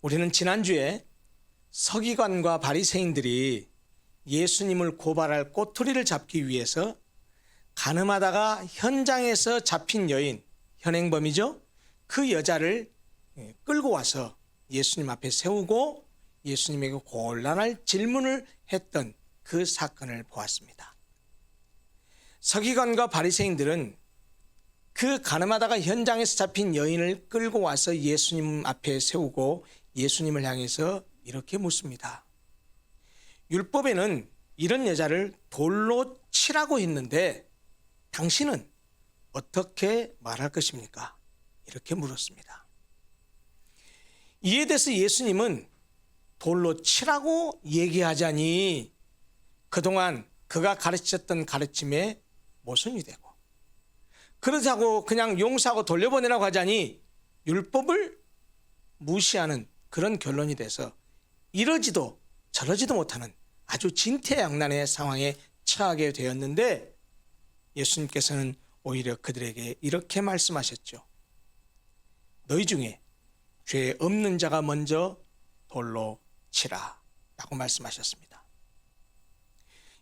우리는 지난주에 서기관과 바리새인들이 예수님을 고발할 꼬투리를 잡기 위해서 가늠하다가 현장에서 잡힌 여인, 현행범이죠. 그 여자를 끌고 와서 예수님 앞에 세우고 예수님에게 곤란할 질문을 했던 그 사건을 보았습니다. 서기관과 바리새인들은 그 가늠하다가 현장에서 잡힌 여인을 끌고 와서 예수님 앞에 세우고 예수님을 향해서 이렇게 묻습니다. 율법에는 이런 여자를 돌로 치라고 했는데 당신은 어떻게 말할 것입니까? 이렇게 물었습니다. 이에 대해서 예수님은 돌로 치라고 얘기하자니 그동안 그가 가르쳤던 가르침에 모순이 되고, 그러자고 그냥 용서하고 돌려보내라고 하자니 율법을 무시하는 그런 결론이 돼서 이러지도 저러지도 못하는 아주 진퇴양난의 상황에 처하게 되었는데, 예수님께서는 오히려 그들에게 이렇게 말씀하셨죠. 너희 중에 죄 없는 자가 먼저 돌로 치라 라고 말씀하셨습니다.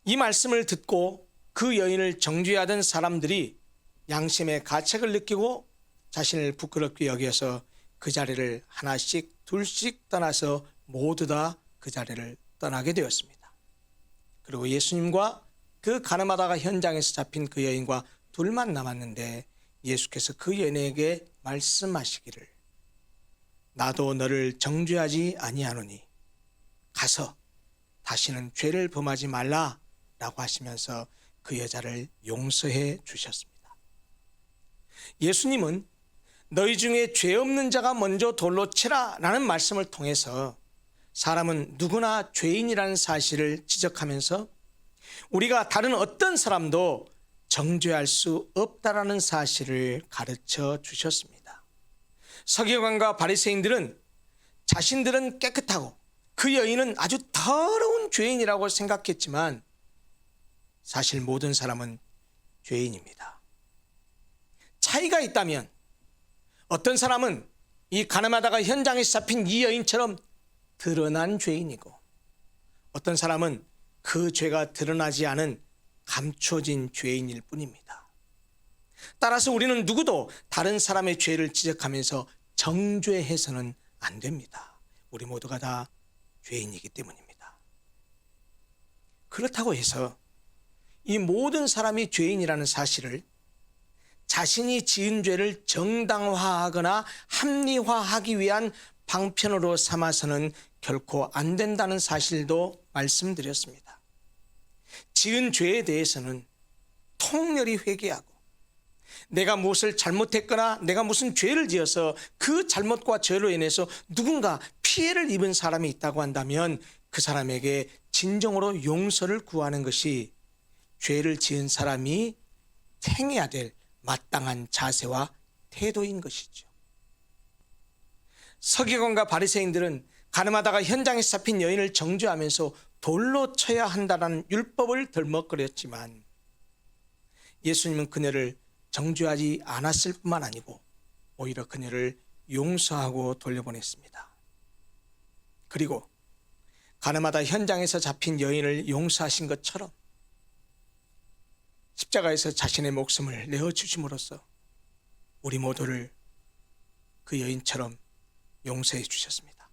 이 말씀을 듣고 그 여인을 정죄하던 사람들이 양심의 가책을 느끼고 자신을 부끄럽게 여겨서 그 자리를 하나씩 둘씩 떠나서 모두 다 그 자리를 떠나게 되었습니다. 그리고 예수님과 그 가늠하다가 현장에서 잡힌 그 여인과 둘만 남았는데, 예수께서 그 여인에게 말씀하시기를 나도 너를 정죄하지 아니하노니 가서 다시는 죄를 범하지 말라 라고 하시면서 그 여자를 용서해 주셨습니다. 예수님은 너희 중에 죄 없는 자가 먼저 돌로 치라 라는 말씀을 통해서 사람은 누구나 죄인이라는 사실을 지적하면서 우리가 다른 어떤 사람도 정죄할 수 없다라는 사실을 가르쳐 주셨습니다. 서기관과 바리새인들은 자신들은 깨끗하고 그 여인은 아주 더러운 죄인이라고 생각했지만 사실 모든 사람은 죄인입니다. 차이가 있다면 어떤 사람은 이 가늠하다가 현장에서 잡힌 이 여인처럼 드러난 죄인이고, 어떤 사람은 그 죄가 드러나지 않은 감춰진 죄인일 뿐입니다. 따라서 우리는 누구도 다른 사람의 죄를 지적하면서 정죄해서는 안 됩니다. 우리 모두가 다 죄인이기 때문입니다. 그렇다고 해서 이 모든 사람이 죄인이라는 사실을 자신이 지은 죄를 정당화하거나 합리화하기 위한 방편으로 삼아서는 결코 안 된다는 사실도 말씀드렸습니다. 지은 죄에 대해서는 통렬히 회개하고, 내가 무엇을 잘못했거나 내가 무슨 죄를 지어서 그 잘못과 죄로 인해서 누군가 피해를 입은 사람이 있다고 한다면 그 사람에게 진정으로 용서를 구하는 것이 죄를 지은 사람이 행해야 될 마땅한 자세와 태도인 것이죠. 서기관과 바리새인들은 가늠하다가 현장에서 잡힌 여인을 정죄하면서 돌로 쳐야 한다는 율법을 덜먹거렸지만 예수님은 그녀를 정죄하지 않았을 뿐만 아니고 오히려 그녀를 용서하고 돌려보냈습니다. 그리고 가늠하다 현장에서 잡힌 여인을 용서하신 것처럼 십자가에서 자신의 목숨을 내어주심으로써 우리 모두를 그 여인처럼 용서해 주셨습니다.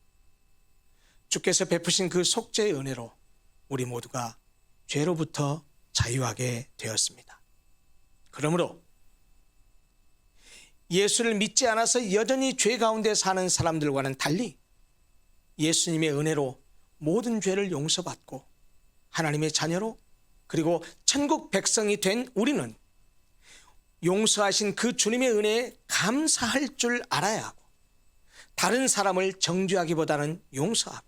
주께서 베푸신 그 속죄의 은혜로 우리 모두가 죄로부터 자유하게 되었습니다. 그러므로 예수를 믿지 않아서 여전히 죄 가운데 사는 사람들과는 달리 예수님의 은혜로 모든 죄를 용서받고 하나님의 자녀로, 그리고 천국 백성이 된 우리는 용서하신 그 주님의 은혜에 감사할 줄 알아야 하고, 다른 사람을 정죄하기보다는 용서하고,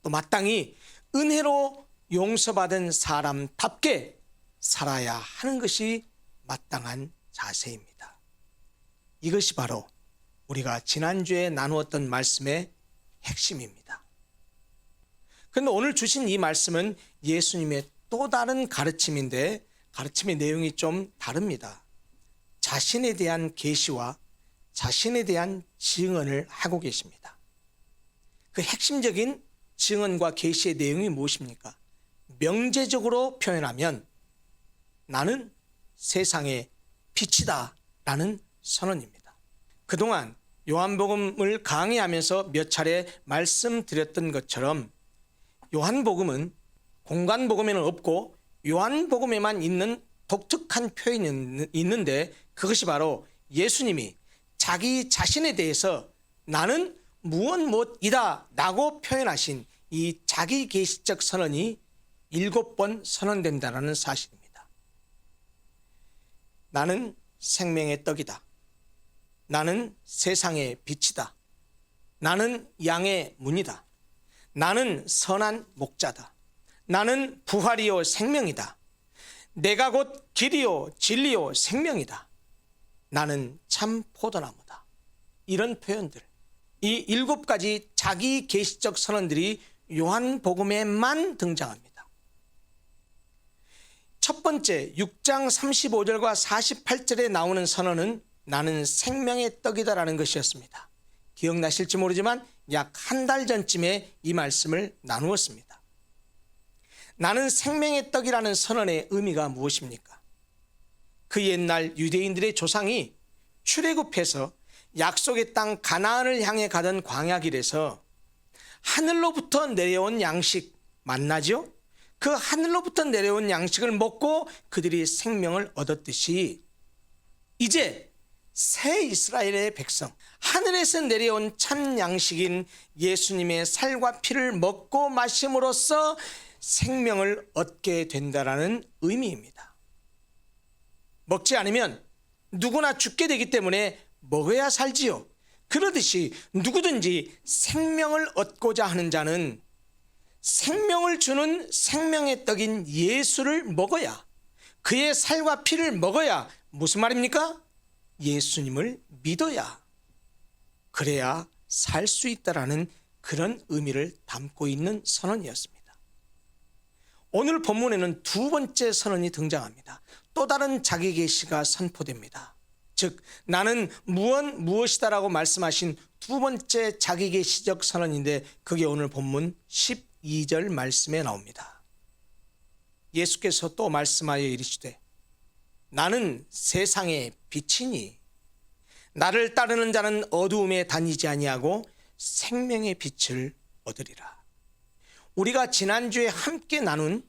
또 마땅히 은혜로 용서받은 사람답게 살아야 하는 것이 마땅한 자세입니다. 이것이 바로 우리가 지난주에 나누었던 말씀의 핵심입니다. 그런데 오늘 주신 이 말씀은 예수님의 또 다른 가르침인데 가르침의 내용이 좀 다릅니다. 자신에 대한 계시와 자신에 대한 증언을 하고 계십니다. 그 핵심적인 증언과 계시의 내용이 무엇입니까? 명제적으로 표현하면 나는 세상의 빛이다 라는 선언입니다. 그동안 요한복음을 강의하면서 몇 차례 말씀드렸던 것처럼 요한복음은 공관복음에는 없고 요한복음에만 있는 독특한 표현이 있는데, 그것이 바로 예수님이 자기 자신에 대해서 나는 무엇이다 라고 표현하신 이 자기 계시적 선언이 7번 선언된다는 사실입니다. 나는 생명의 떡이다. 나는 세상의 빛이다. 나는 양의 문이다. 나는 선한 목자다. 나는 부활이요 생명이다. 내가 곧 길이요 진리요 생명이다. 나는 참 포도나무다. 이런 표현들, 이 7가지 자기 계시적 선언들이 요한복음에만 등장합니다. 첫 번째 6장 35절과 48절에 나오는 선언은 나는 생명의 떡이다라는 것이었습니다. 기억나실지 모르지만 약 한 달 전쯤에 이 말씀을 나누었습니다. 나는 생명의 떡이라는 선언의 의미가 무엇입니까? 그 옛날 유대인들의 조상이 출애굽해서 약속의 땅 가나안을 향해 가던 광야길에서 하늘로부터 내려온 양식 만나죠? 그 하늘로부터 내려온 양식을 먹고 그들이 생명을 얻었듯이 이제 새 이스라엘의 백성, 하늘에서 내려온 참 양식인 예수님의 살과 피를 먹고 마심으로써 생명을 얻게 된다라는 의미입니다. 먹지 않으면 누구나 죽게 되기 때문에 먹어야 살지요. 그러듯이 누구든지 생명을 얻고자 하는 자는 생명을 주는 생명의 떡인 예수를 먹어야, 그의 살과 피를 먹어야, 무슨 말입니까? 예수님을 믿어야, 그래야 살 수 있다라는 그런 의미를 담고 있는 선언이었습니다. 오늘 본문에는 두 번째 선언이 등장합니다. 또 다른 자기 계시가 선포됩니다. 즉 나는 무엇이다라고 말씀하신 두 번째 자기 계시적 선언인데, 그게 오늘 본문 12절 말씀에 나옵니다. 예수께서 또 말씀하여 이르시되 나는 세상의 빛이니 나를 따르는 자는 어두움에 다니지 아니하고 생명의 빛을 얻으리라. 우리가 지난주에 함께 나눈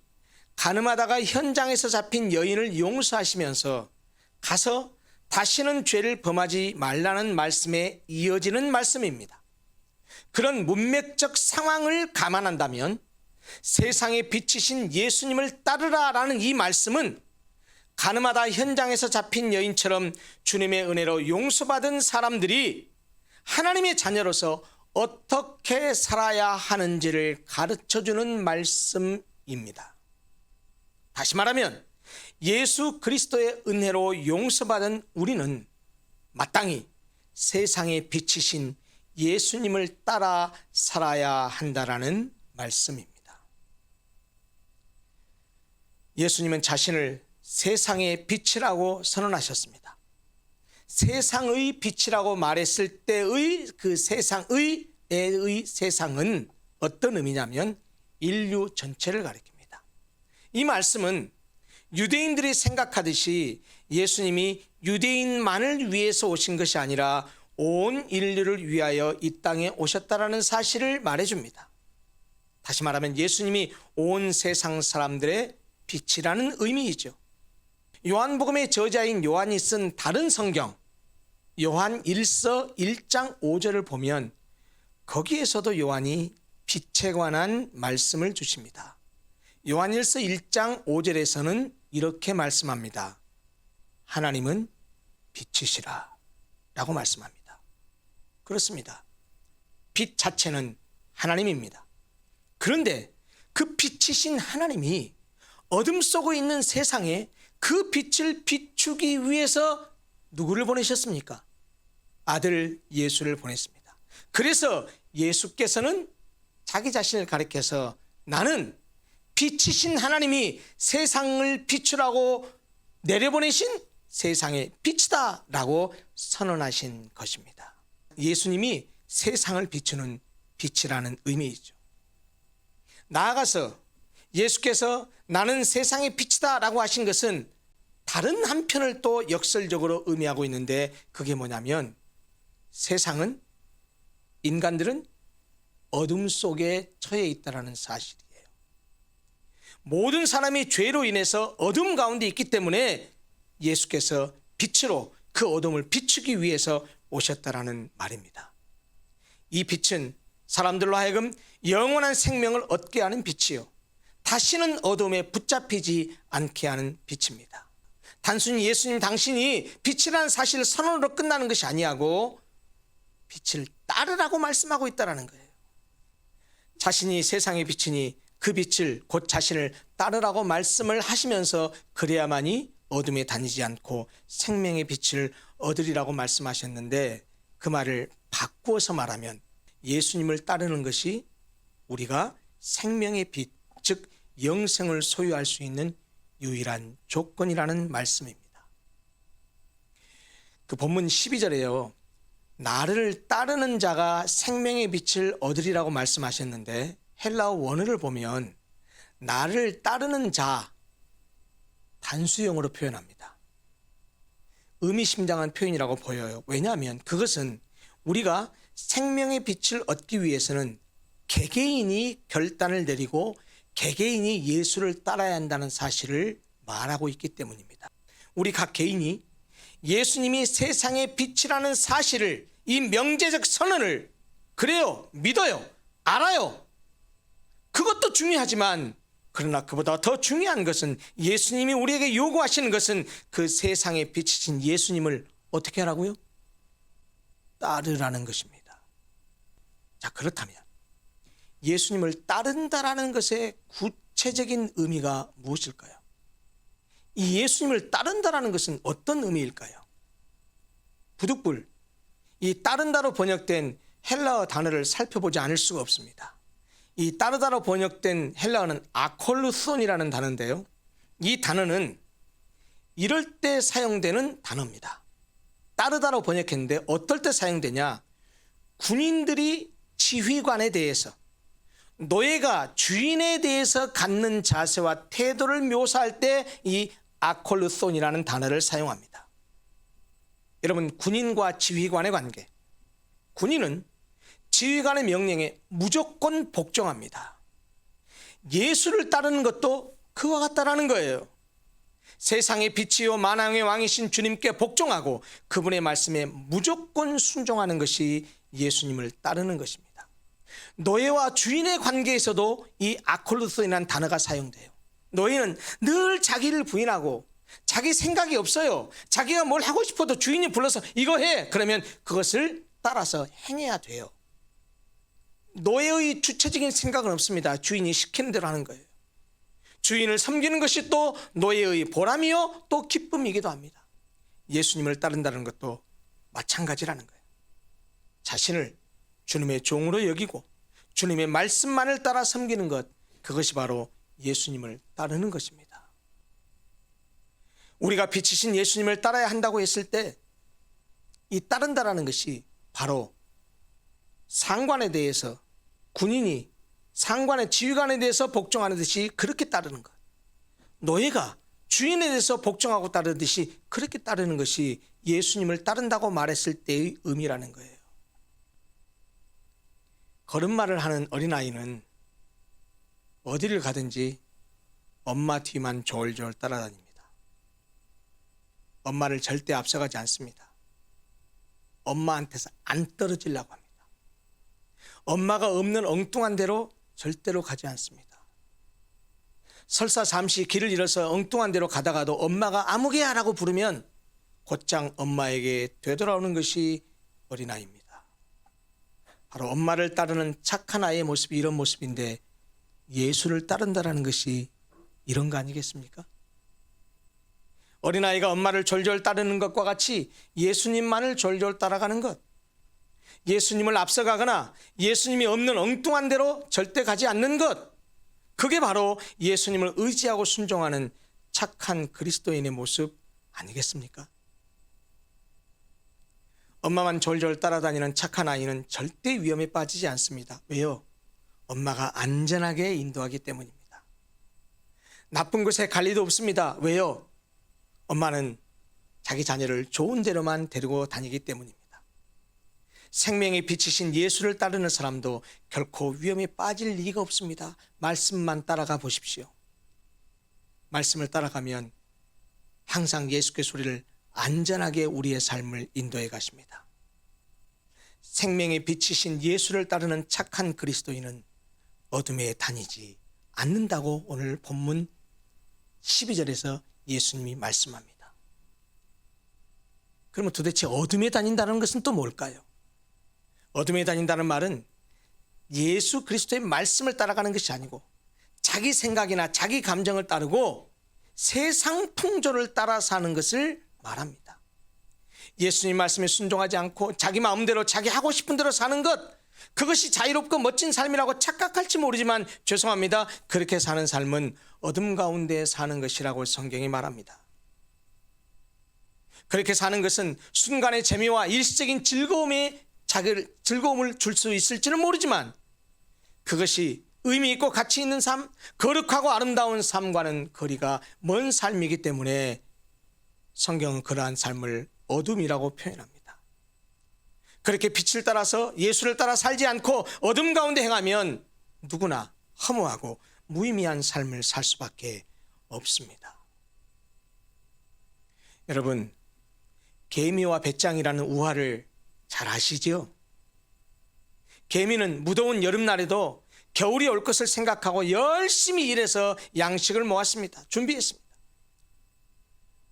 가늠하다가 현장에서 잡힌 여인을 용서하시면서 가서 다시는 죄를 범하지 말라는 말씀에 이어지는 말씀입니다. 그런 문맥적 상황을 감안한다면 세상의 빛이신 예수님을 따르라라는 이 말씀은 가늠하다 현장에서 잡힌 여인처럼 주님의 은혜로 용서받은 사람들이 하나님의 자녀로서 어떻게 살아야 하는지를 가르쳐주는 말씀입니다. 다시 말하면 예수 그리스도의 은혜로 용서받은 우리는 마땅히 세상의 빛이신 예수님을 따라 살아야 한다라는 말씀입니다. 예수님은 자신을 세상의 빛이라고 선언하셨습니다. 세상의 빛이라고 말했을 때의 그 세상의 세상은 어떤 의미냐면 인류 전체를 가리킵니다. 이 말씀은 유대인들이 생각하듯이 예수님이 유대인만을 위해서 오신 것이 아니라 온 인류를 위하여 이 땅에 오셨다라는 사실을 말해줍니다. 다시 말하면 예수님이 온 세상 사람들의 빛이라는 의미이죠. 요한복음의 저자인 요한이 쓴 다른 성경 요한 1서 1장 5절을 보면 거기에서도 요한이 빛에 관한 말씀을 주십니다. 요한 1서 1장 5절에서는 이렇게 말씀합니다. 하나님은 빛이시라 라고 말씀합니다. 그렇습니다. 빛 자체는 하나님입니다. 그런데 그 빛이신 하나님이 어둠 속에 있는 세상에 그 빛을 비추기 위해서 누구를 보내셨습니까? 아들 예수를 보냈습니다. 그래서 예수께서는 자기 자신을 가리켜서 나는 빛이신 하나님이 세상을 비추라고 내려보내신 세상의 빛이다 라고 선언하신 것입니다. 예수님이 세상을 비추는 빛이라는 의미이죠. 나아가서 예수께서 나는 세상의 빛이다 라고 하신 것은 다른 한편을 또 역설적으로 의미하고 있는데, 그게 뭐냐면 세상은, 인간들은 어둠 속에 처해 있다는 사실이에요. 모든 사람이 죄로 인해서 어둠 가운데 있기 때문에 예수께서 빛으로 그 어둠을 비추기 위해서 오셨다라는 말입니다. 이 빛은 사람들로 하여금 영원한 생명을 얻게 하는 빛이요, 다시는 어둠에 붙잡히지 않게 하는 빛입니다. 단순히 예수님 당신이 빛이라는 사실 선언으로 끝나는 것이 아니하고 빛을 따르라고 말씀하고 있다는 거예요. 자신이 세상의 빛이니 그 빛을, 곧 자신을 따르라고 말씀을 하시면서 그래야만이 어둠에 다니지 않고 생명의 빛을 얻으리라고 말씀하셨는데, 그 말을 바꾸어서 말하면 예수님을 따르는 것이 우리가 생명의 빛, 즉 영생을 소유할 수 있는 유일한 조건이라는 말씀입니다. 그 본문 12절에요. 나를 따르는 자가 생명의 빛을 얻으리라고 말씀하셨는데, 헬라어 원어를 보면 나를 따르는 자 단수형으로 표현합니다. 의미심장한 표현이라고 보여요. 왜냐하면 그것은 우리가 생명의 빛을 얻기 위해서는 개개인이 결단을 내리고 개개인이 예수를 따라야 한다는 사실을 말하고 있기 때문입니다. 우리 각 개인이 예수님이 세상의 빛이라는 사실을, 이 명제적 선언을 그래요, 믿어요, 알아요. 그것도 중요하지만, 그러나 그보다 더 중요한 것은 예수님이 우리에게 요구하시는 것은 그 세상의 빛이신 예수님을 어떻게 하라고요? 따르라는 것입니다. 자, 그렇다면 예수님을 따른다라는 것의 구체적인 의미가 무엇일까요? 이 예수님을 따른다라는 것은 어떤 의미일까요? 부득불 이 따른다로 번역된 헬라어 단어를 살펴보지 않을 수가 없습니다. 이 따르다로 번역된 헬라어는 아콜루손이라는 단어인데요, 이 단어는 이럴 때 사용되는 단어입니다. 따르다로 번역했는데 어떨 때 사용되냐? 군인들이 지휘관에 대해서, 노예가 주인에 대해서 갖는 자세와 태도를 묘사할 때 이 아콜루손이라는 단어를 사용합니다. 여러분, 군인과 지휘관의 관계, 군인은 지휘관의 명령에 무조건 복종합니다. 예수를 따르는 것도 그와 같다라는 거예요. 세상의 빛이요 만왕의 왕이신 주님께 복종하고 그분의 말씀에 무조건 순종하는 것이 예수님을 따르는 것입니다. 노예와 주인의 관계에서도 이 아콜루소이라는 단어가 사용돼요. 노예는 늘 자기를 부인하고 자기 생각이 없어요. 자기가 뭘 하고 싶어도 주인이 불러서 이거 해, 그러면 그것을 따라서 행해야 돼요. 노예의 주체적인 생각은 없습니다. 주인이 시키는 대로 하는 거예요. 주인을 섬기는 것이 또 노예의 보람이요 또 기쁨이기도 합니다. 예수님을 따른다는 것도 마찬가지라는 거예요. 자신을 주님의 종으로 여기고 주님의 말씀만을 따라 섬기는 것, 그것이 바로 예수님을 따르는 것입니다. 우리가 빛이신 예수님을 따라야 한다고 했을 때 이 따른다라는 것이 바로 상관에 대해서, 군인이 상관의 지휘관에 대해서 복종하는 듯이 그렇게 따르는 것, 노예가 주인에 대해서 복종하고 따르듯이 그렇게 따르는 것이 예수님을 따른다고 말했을 때의 의미라는 거예요. 걸음마를 하는 어린아이는 어디를 가든지 엄마 뒤만 졸졸 따라다닙니다. 엄마를 절대 앞서가지 않습니다. 엄마한테서 안 떨어지려고 합니다. 엄마가 없는 엉뚱한 데로 절대로 가지 않습니다. 설사 잠시 길을 잃어서 엉뚱한 데로 가다가도 엄마가 아무개야라고 부르면 곧장 엄마에게 되돌아오는 것이 어린아이입니다. 바로 엄마를 따르는 착한 아이의 모습이 이런 모습인데, 예수를 따른다라는 것이 이런 거 아니겠습니까? 어린아이가 엄마를 졸졸 따르는 것과 같이 예수님만을 졸졸 따라가는 것, 예수님을 앞서가거나 예수님이 없는 엉뚱한 데로 절대 가지 않는 것, 그게 바로 예수님을 의지하고 순종하는 착한 그리스도인의 모습 아니겠습니까? 엄마만 졸졸 따라다니는 착한 아이는 절대 위험에 빠지지 않습니다. 왜요? 엄마가 안전하게 인도하기 때문입니다. 나쁜 곳에 갈 리도 없습니다. 왜요? 엄마는 자기 자녀를 좋은 데로만 데리고 다니기 때문입니다. 생명의 빛이신 예수를 따르는 사람도 결코 위험에 빠질 리가 없습니다. 말씀만 따라가 보십시오. 말씀을 따라가면 항상 예수께서 우리를 안전하게 우리의 삶을 인도해 가십니다. 생명의 빛이신 예수를 따르는 착한 그리스도인은 어둠에 다니지 않는다고 오늘 본문 12절에서 예수님이 말씀합니다. 그러면 도대체 어둠에 다닌다는 것은 또 뭘까요? 어둠에 다닌다는 말은 예수 그리스도의 말씀을 따라가는 것이 아니고 자기 생각이나 자기 감정을 따르고 세상 풍조를 따라 사는 것을 말합니다. 예수님 말씀에 순종하지 않고 자기 마음대로 자기 하고 싶은 대로 사는 것, 그것이 자유롭고 멋진 삶이라고 착각할지 모르지만 죄송합니다. 그렇게 사는 삶은 어둠 가운데 사는 것이라고 성경이 말합니다. 그렇게 사는 것은 순간의 재미와 일시적인 즐거움을 줄 수 있을지는 모르지만 그것이 의미 있고 가치 있는 삶, 거룩하고 아름다운 삶과는 거리가 먼 삶이기 때문에 성경은 그러한 삶을 어둠이라고 표현합니다. 그렇게 빛을 따라서 예수를 따라 살지 않고 어둠 가운데 행하면 누구나 허무하고 무의미한 삶을 살 수밖에 없습니다. 여러분, 개미와 배짱이라는 우화를 잘 아시죠? 개미는 무더운 여름날에도 겨울이 올 것을 생각하고 열심히 일해서 양식을 모았습니다. 준비했습니다.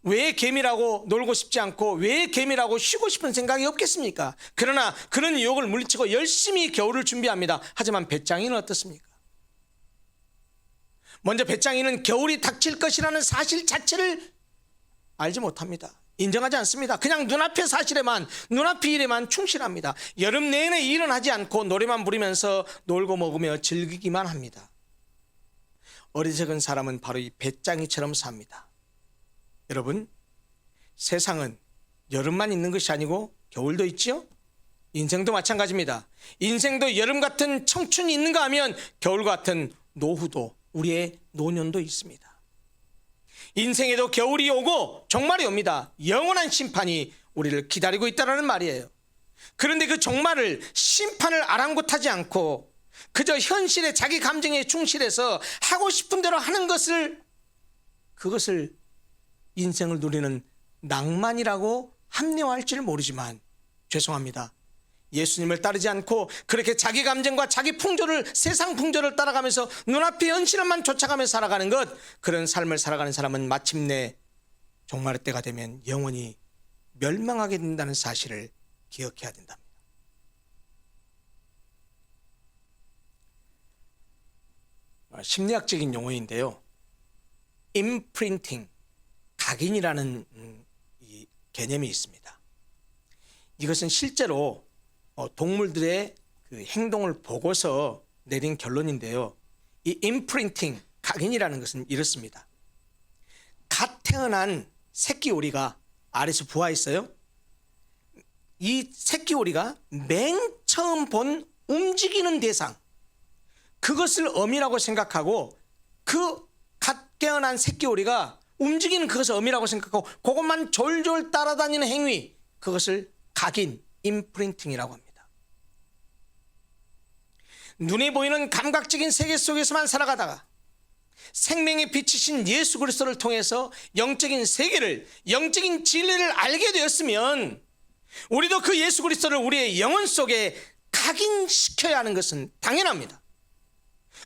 왜 개미라고 놀고 싶지 않고 왜 개미라고 쉬고 싶은 생각이 없겠습니까? 그러나 그런 유혹을 물리치고 열심히 겨울을 준비합니다. 하지만 배짱이는 어떻습니까? 먼저 배짱이는 겨울이 닥칠 것이라는 사실 자체를 알지 못합니다. 인정하지 않습니다. 그냥 눈앞의 사실에만, 눈앞의 일에만 충실합니다. 여름 내내 일은 하지 않고 노래만 부르면서 놀고 먹으며 즐기기만 합니다. 어리석은 사람은 바로 이 배짱이처럼 삽니다. 여러분, 세상은 여름만 있는 것이 아니고 겨울도 있죠? 인생도 마찬가지입니다. 인생도 여름 같은 청춘이 있는가 하면 겨울 같은 노후도, 우리의 노년도 있습니다. 인생에도 겨울이 오고 종말이 옵니다. 영원한 심판이 우리를 기다리고 있다는 말이에요. 그런데 그 종말을, 심판을 아랑곳하지 않고 그저 현실에 자기 감정에 충실해서 하고 싶은 대로 하는 것을, 그것을 인생을 누리는 낭만이라고 합리화할지를 모르지만 죄송합니다. 예수님을 따르지 않고 그렇게 자기 감정과 자기 풍조를, 세상 풍조를 따라가면서 눈앞의 현실만 쫓아가며 살아가는 것, 그런 삶을 살아가는 사람은 마침내 종말의 때가 되면 영원히 멸망하게 된다는 사실을 기억해야 된답니다. 심리학적인 용어인데요, 임프린팅, 각인이라는 이 개념이 있습니다. 이것은 실제로 동물들의 그 행동을 보고서 내린 결론인데요, 이 임프린팅, 각인이라는 것은 이렇습니다. 갓 태어난 새끼 오리가 알에서 부화했어요. 이 새끼 오리가 맨 처음 본 움직이는 대상, 그것을 어미라고 생각하고 그 갓 깨어난 새끼 오리가 움직이는 그것을 어미라고 생각하고 그것만 졸졸 따라다니는 행위, 그것을 각인, 임프린팅이라고 합니다. 눈에 보이는 감각적인 세계 속에서만 살아가다가 생명의 빛이신 예수 그리스도를 통해서 영적인 세계를, 영적인 진리를 알게 되었으면 우리도 그 예수 그리스도를 우리의 영혼 속에 각인시켜야 하는 것은 당연합니다.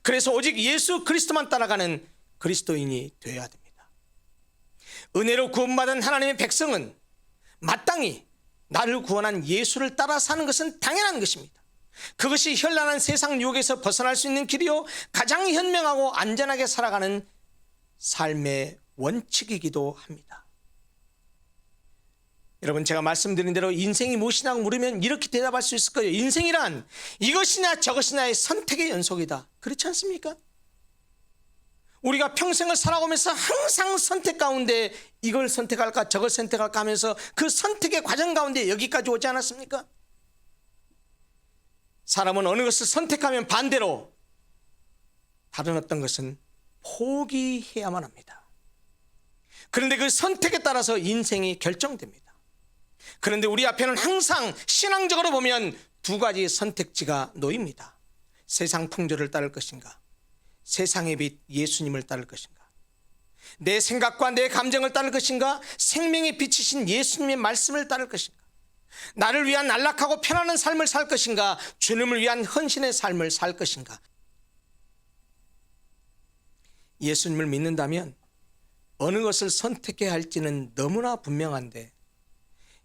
그래서 오직 예수 그리스도만 따라가는 그리스도인이 되어야 됩니다. 은혜로 구원받은 하나님의 백성은 마땅히 나를 구원한 예수를 따라 사는 것은 당연한 것입니다. 그것이 현란한 세상 유혹에서 벗어날 수 있는 길이요, 가장 현명하고 안전하게 살아가는 삶의 원칙이기도 합니다. 여러분, 제가 말씀드린 대로 인생이 무엇이냐고 물으면 이렇게 대답할 수 있을 거예요. 인생이란 이것이나 저것이나의 선택의 연속이다. 그렇지 않습니까? 우리가 평생을 살아오면서 항상 선택 가운데 이걸 선택할까 저걸 선택할까 하면서 그 선택의 과정 가운데 여기까지 오지 않았습니까? 사람은 어느 것을 선택하면 반대로 다른 어떤 것은 포기해야만 합니다. 그런데 그 선택에 따라서 인생이 결정됩니다. 그런데 우리 앞에는 항상 신앙적으로 보면 두 가지 선택지가 놓입니다. 세상 풍조를 따를 것인가, 세상의 빛 예수님을 따를 것인가, 내 생각과 내 감정을 따를 것인가, 생명의 빛이신 예수님의 말씀을 따를 것인가, 나를 위한 안락하고 편안한 삶을 살 것인가, 주님을 위한 헌신의 삶을 살 것인가. 예수님을 믿는다면 어느 것을 선택해야 할지는 너무나 분명한데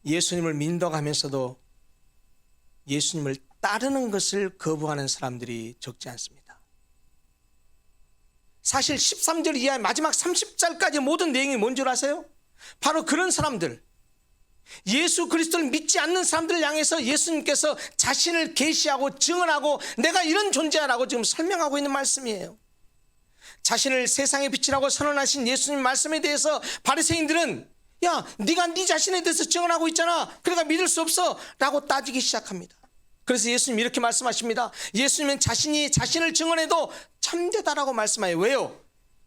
예수님을 믿어가면서도 예수님을 따르는 것을 거부하는 사람들이 적지 않습니다. 사실 13절 이하의 마지막 30절까지 모든 내용이 뭔 줄 아세요? 바로 그런 사람들, 예수 그리스도를 믿지 않는 사람들을 향해서 예수님께서 자신을 계시하고 증언하고 내가 이런 존재라고 지금 설명하고 있는 말씀이에요. 자신을 세상의 빛이라고 선언하신 예수님 말씀에 대해서 바리새인들은 야, 네가 네 자신에 대해서 증언하고 있잖아, 그러니까 믿을 수 없어 라고 따지기 시작합니다. 그래서 예수님 이렇게 말씀하십니다. 예수님은 자신이 자신을 증언해도 참되다라고 말씀하여요. 왜요?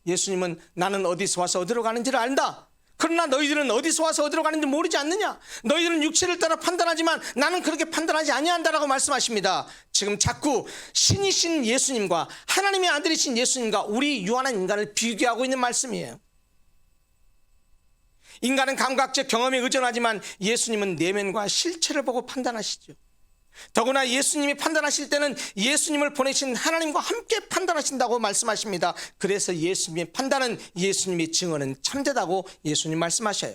예수님은 나는 어디서 와서 어디로 가는지를 안다. 그러나 너희들은 어디서 와서 어디로 가는지 모르지 않느냐? 너희들은 육체를 따라 판단하지만 나는 그렇게 판단하지 아니한다라고 말씀하십니다. 지금 자꾸 신이신 예수님과 하나님의 아들이신 예수님과 우리 유한한 인간을 비교하고 있는 말씀이에요. 인간은 감각적 경험에 의존하지만 예수님은 내면과 실체를 보고 판단하시죠. 더구나 예수님이 판단하실 때는 예수님을 보내신 하나님과 함께 판단하신다고 말씀하십니다. 그래서 예수님의 판단은, 예수님의 증언은 참되다고 예수님 말씀하셔요.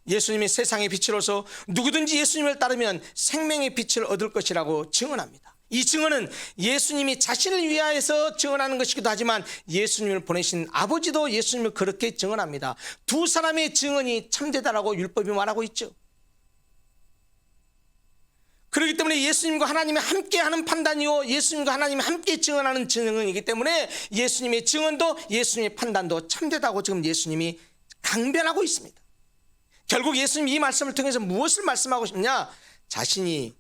예수님이 세상의 빛으로서 누구든지 예수님을 따르면 생명의 빛을 얻을 것이라고 증언합니다. 이 증언은 예수님이 자신을 위하여서 증언하는 것이기도 하지만 예수님을 보내신 아버지도 예수님을 그렇게 증언합니다. 두 사람의 증언이 참되다라고 율법이 말하고 있죠. 그렇기 때문에 예수님과 하나님이 함께하는 판단이요, 예수님과 하나님이 함께 증언하는 증언이기 때문에 예수님의 증언도 예수님의 판단도 참되다고 지금 예수님이 강변하고 있습니다. 결국 예수님이 이 말씀을 통해서 무엇을 말씀하고 싶냐? 자신이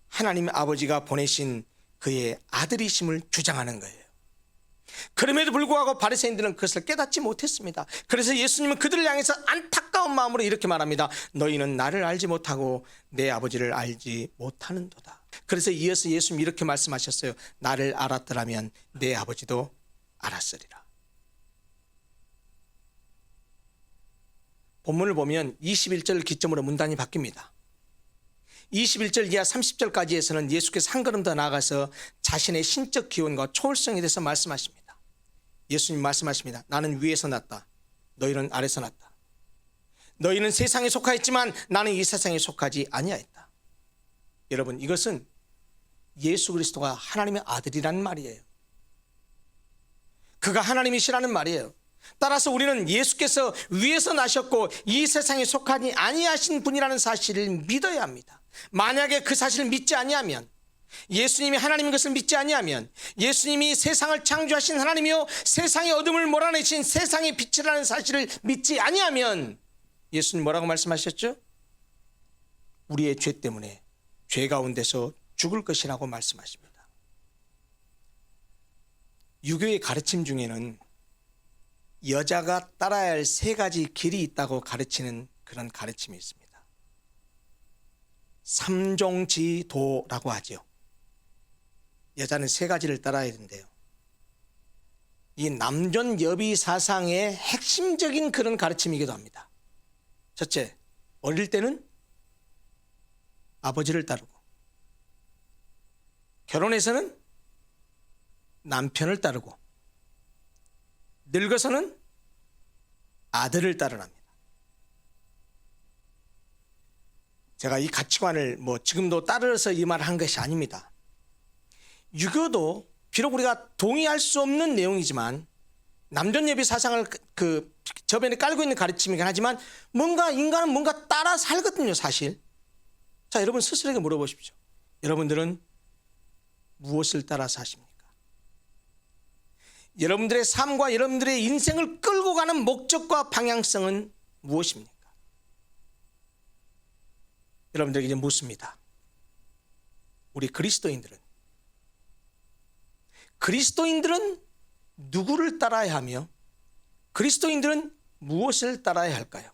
하나님 아버지가 보내신 그의 아들이심을 주장하는 거예요. 그럼에도 불구하고 바리새인들은 그것을 깨닫지 못했습니다. 그래서 예수님은 그들을 향해서 안타까운 마음으로 이렇게 말합니다. 너희는 나를 알지 못하고 내 아버지를 알지 못하는도다. 그래서 이어서 예수님이 이렇게 말씀하셨어요. 나를 알았더라면 내 아버지도 알았으리라. 본문을 보면 21절 기점으로 문단이 바뀝니다. 21절 이하 30절까지에서는 예수께서 한 걸음 더 나아가서 자신의 신적 기원과 초월성에 대해서 말씀하십니다. 예수님 말씀하십니다. 나는 위에서 났다. 너희는 아래서 났다. 너희는 세상에 속하였지만 나는 이 세상에 속하지 아니하였다. 여러분, 이것은 예수 그리스도가 하나님의 아들이라는 말이에요. 그가 하나님이시라는 말이에요. 따라서 우리는 예수께서 위에서 나셨고 이 세상에 속하지 아니하신 분이라는 사실을 믿어야 합니다. 만약에 그 사실을 믿지 아니하면, 예수님이 하나님인 것을 믿지 아니하면, 예수님이 세상을 창조하신 하나님이요 세상의 어둠을 몰아내신 세상의 빛이라는 사실을 믿지 아니하면, 예수님 뭐라고 말씀하셨죠? 우리의 죄 때문에 죄 가운데서 죽을 것이라고 말씀하십니다. 유교의 가르침 중에는 여자가 따라야 할 세 가지 길이 있다고 가르치는 그런 가르침이 있습니다. 삼종지도라고 하죠. 여자는 세 가지를 따라야 된대요. 이 남존여비 사상의 핵심적인 그런 가르침이기도 합니다. 첫째, 어릴 때는 아버지를 따르고, 결혼해서는 남편을 따르고, 늙어서는 아들을 따르랍니다. 제가 이 가치관을 지금도 따르서 이 말을 한 것이 아닙니다. 유교도 비록 우리가 동의할 수 없는 내용이지만 남존여비 사상을 저변에 깔고 있는 가르침이긴 하지만 인간은 뭔가 따라 살거든요, 사실. 자, 여러분 스스로에게 물어보십시오. 여러분들은 무엇을 따라 사십니까? 여러분들의 삶과 여러분들의 인생을 끌고 가는 목적과 방향성은 무엇입니까? 여러분들에게 이제 묻습니다. 우리 그리스도인들은 누구를 따라야 하며 그리스도인들은 무엇을 따라야 할까요?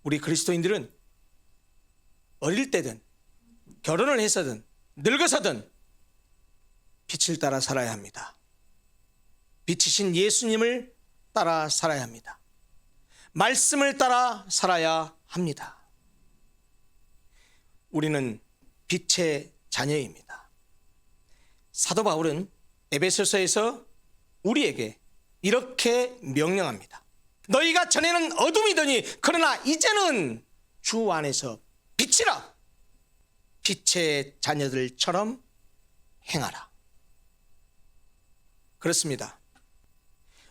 우리 그리스도인들은 어릴 때든 결혼을 해서든 늙어서든 빛을 따라 살아야 합니다. 빛이신 예수님을 따라 살아야 합니다. 말씀을 따라 살아야 합니다. 우리는 빛의 자녀입니다. 사도 바울은 에베소서에서 우리에게 이렇게 명령합니다. 너희가 전에는 어둠이더니 그러나 이제는 주 안에서 빛이라. 빛의 자녀들처럼 행하라. 그렇습니다.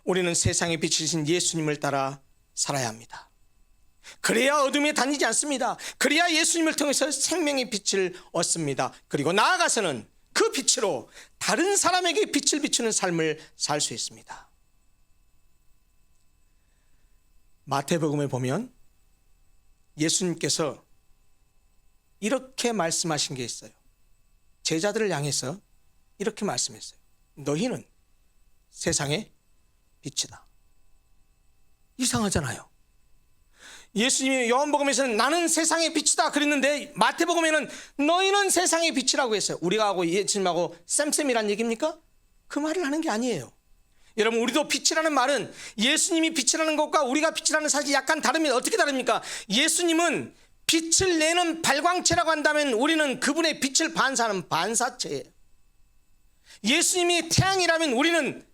우리는 세상의 빛이신 예수님을 따라 살아야 합니다. 그래야 어둠에 다니지 않습니다. 그래야 예수님을 통해서 생명의 빛을 얻습니다. 그리고 나아가서는 그 빛으로 다른 사람에게 빛을 비추는 삶을 살 수 있습니다. 마태복음에 보면 예수님께서 이렇게 말씀하신 게 있어요. 제자들을 향해서 이렇게 말씀했어요. 너희는 세상의 빛이다. 이상하잖아요. 예수님이 요한복음에서는 나는 세상의 빛이다 그랬는데 마태복음에는 너희는 세상의 빛이라고 했어요. 우리가 하고 예수님하고 쌤쌤이란 얘기입니까? 그 말을 하는 게 아니에요. 여러분, 우리도 빛이라는 말은 예수님이 빛이라는 것과 우리가 빛이라는 사실이 약간 다릅니다. 어떻게 다릅니까? 예수님은 빛을 내는 발광체라고 한다면 우리는 그분의 빛을 반사하는 반사체예요. 예수님이 태양이라면 우리는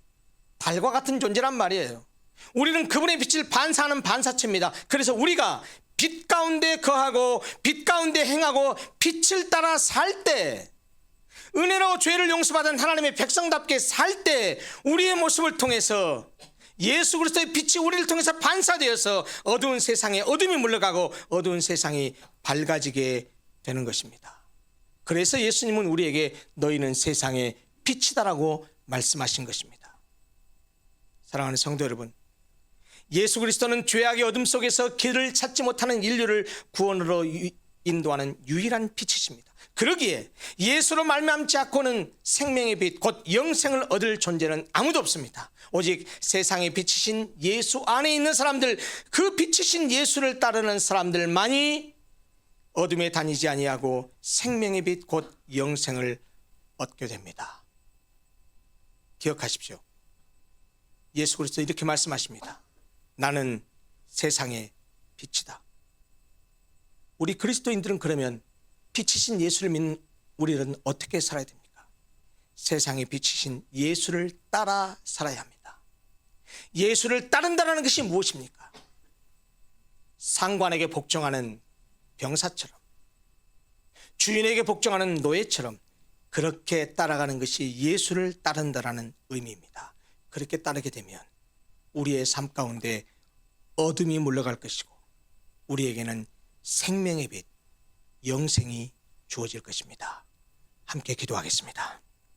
달과 같은 존재란 말이에요. 우리는 그분의 빛을 반사하는 반사체입니다. 그래서 우리가 빛 가운데 거하고 빛 가운데 행하고 빛을 따라 살 때, 은혜로 죄를 용서받은 하나님의 백성답게 살 때 우리의 모습을 통해서 예수 그리스도의 빛이 우리를 통해서 반사되어서 어두운 세상에 어둠이 물러가고 어두운 세상이 밝아지게 되는 것입니다. 그래서 예수님은 우리에게 너희는 세상의 빛이다라고 말씀하신 것입니다. 사랑하는 성도 여러분, 예수 그리스도는 죄악의 어둠 속에서 길을 찾지 못하는 인류를 구원으로 인도하는 유일한 빛이십니다. 그러기에 예수로 말미암지 않고는 생명의 빛, 곧 영생을 얻을 존재는 아무도 없습니다. 오직 세상의 빛이신 예수 안에 있는 사람들, 그 빛이신 예수를 따르는 사람들만이 어둠에 다니지 아니하고 생명의 빛, 곧 영생을 얻게 됩니다. 기억하십시오. 예수 그리스도 이렇게 말씀하십니다. 나는 세상의 빛이다. 우리 그리스도인들은 그러면 빛이신 예수를 믿는 우리는 어떻게 살아야 됩니까? 세상의 빛이신 예수를 따라 살아야 합니다. 예수를 따른다는 것이 무엇입니까? 상관에게 복종하는 병사처럼, 주인에게 복종하는 노예처럼 그렇게 따라가는 것이 예수를 따른다는 의미입니다. 그렇게 따르게 되면 우리의 삶 가운데 어둠이 물러갈 것이고 우리에게는 생명의 빛, 영생이 주어질 것입니다. 함께 기도하겠습니다.